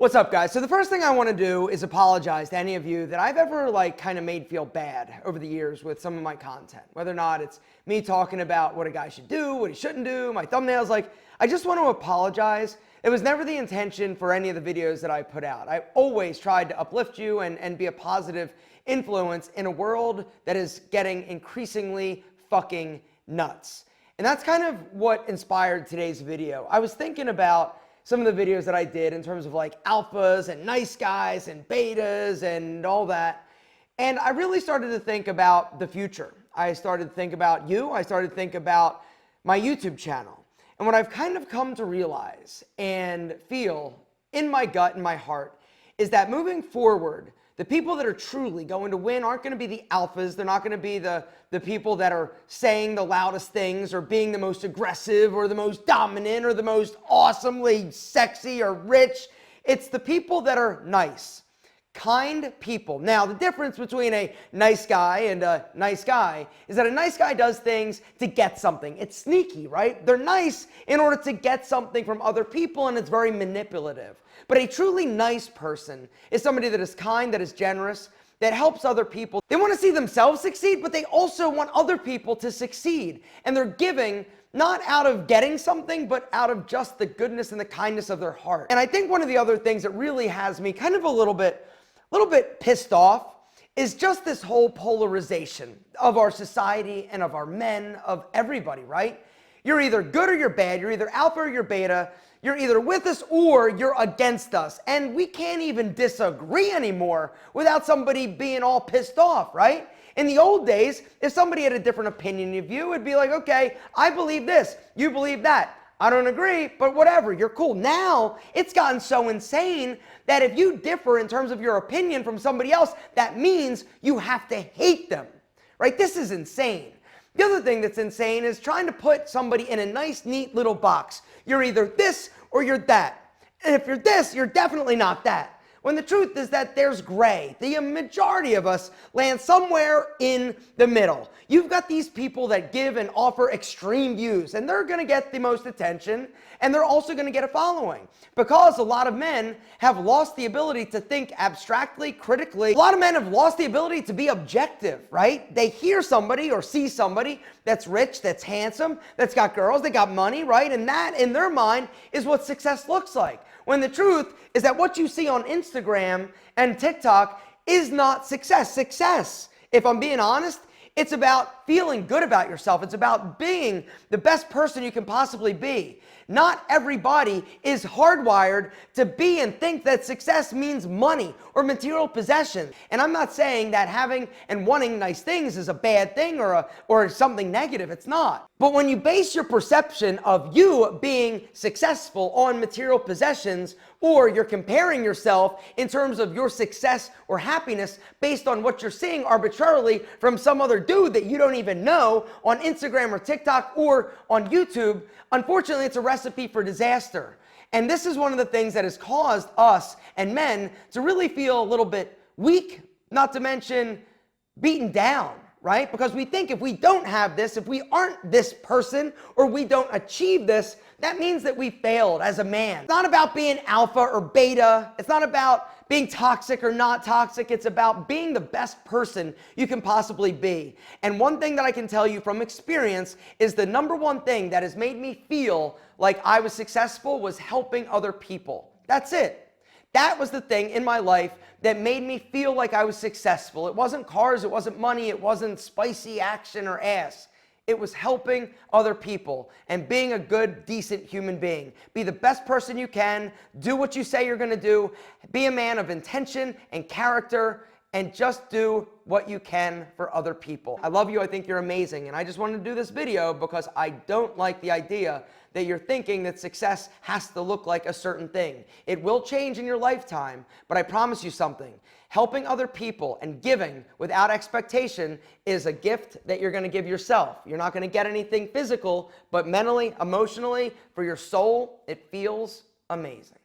What's up, guys? So the first thing I want to do is apologize to any of you that I've ever kind of made feel bad over the years with some of my content. Whether or not it's me talking about what a guy should do, what he shouldn't do, my thumbnails, I just want to apologize. It was never the intention for any of the videos that I put out. I always tried to uplift you and be a positive influence in a world that is getting increasingly fucking nuts. And that's kind of what inspired today's video. I was thinking about some of the videos that I did in terms of alphas and nice guys and betas and all that. And I really started to think about the future. I started to think about you. I started to think about my YouTube channel. And what I've kind of come to realize and feel in my gut and my heart is that moving forward, the people that are truly going to win aren't going to be the alphas. They're not going to be the people that are saying the loudest things or being the most aggressive or the most dominant or the most awesomely sexy or rich. It's the people that are nice, kind people. Now, the difference between a nice guy and a nice guy is that a nice guy does things to get something. It's sneaky, right? They're nice in order to get something from other people, and it's very manipulative. But a truly nice person is somebody that is kind, that is generous, that helps other people. They want to see themselves succeed, but they also want other people to succeed. And they're giving not out of getting something, but out of just the goodness and the kindness of their heart. And I think one of the other things that really has me kind of a little bit pissed off is just this whole polarization of our society and of our men, of everybody, right? You're either good or you're bad. You're either alpha or you're beta. You're either with us or you're against us. And we can't even disagree anymore without somebody being all pissed off, right? In the old days, if somebody had a different opinion of you, it'd be like, okay, I believe this, you believe that. I don't agree, but whatever, you're cool. Now, it's gotten so insane that if you differ in terms of your opinion from somebody else, that means you have to hate them, right? This is insane. The other thing that's insane is trying to put somebody in a nice, neat little box. You're either this or you're that. And if you're this, you're definitely not that. When the truth is that there's gray. The majority of us land somewhere in the middle. You've got these people that give and offer extreme views, and they're going to get the most attention, and they're also going to get a following. Because a lot of men have lost the ability to think abstractly, critically. A lot of men have lost the ability to be objective, right? They hear somebody or see somebody that's rich, that's handsome, that's got girls, they got money, right? And that, in their mind, is what success looks like. When the truth is that what you see on Instagram and TikTok is not success. Success, if I'm being honest, it's about feeling good about yourself. It's about being the best person you can possibly be. Not everybody is hardwired to be and think that success means money or material possession. And I'm not saying that having and wanting nice things is a bad thing or something negative. It's not. But when you base your perception of you being successful on material possessions, or you're comparing yourself in terms of your success or happiness based on what you're seeing arbitrarily from some other dude that you don't even know on Instagram or TikTok or on YouTube, unfortunately, it's a recipe for disaster. And this is one of the things that has caused us and men to really feel a little bit weak, not to mention beaten down, right? Because we think if we don't have this, if we aren't this person, or we don't achieve this, that means that we failed as a man. It's not about being alpha or beta. It's not about being toxic or not toxic. It's about being the best person you can possibly be. And one thing that I can tell you from experience is the number one thing that has made me feel like I was successful was helping other people. That's it. That was the thing in my life that made me feel like I was successful. It wasn't cars, it wasn't money, it wasn't spicy action or ass. It was helping other people and being a good, decent human being. Be the best person you can, do what you say you're gonna do, be a man of intention and character, and just do what you can for other people. I love you, I think you're amazing, and I just wanted to do this video because I don't like the idea that you're thinking that success has to look like a certain thing. It will change in your lifetime, but I promise you something. Helping other people and giving without expectation is a gift that you're gonna give yourself. You're not gonna get anything physical, but mentally, emotionally, for your soul, it feels amazing.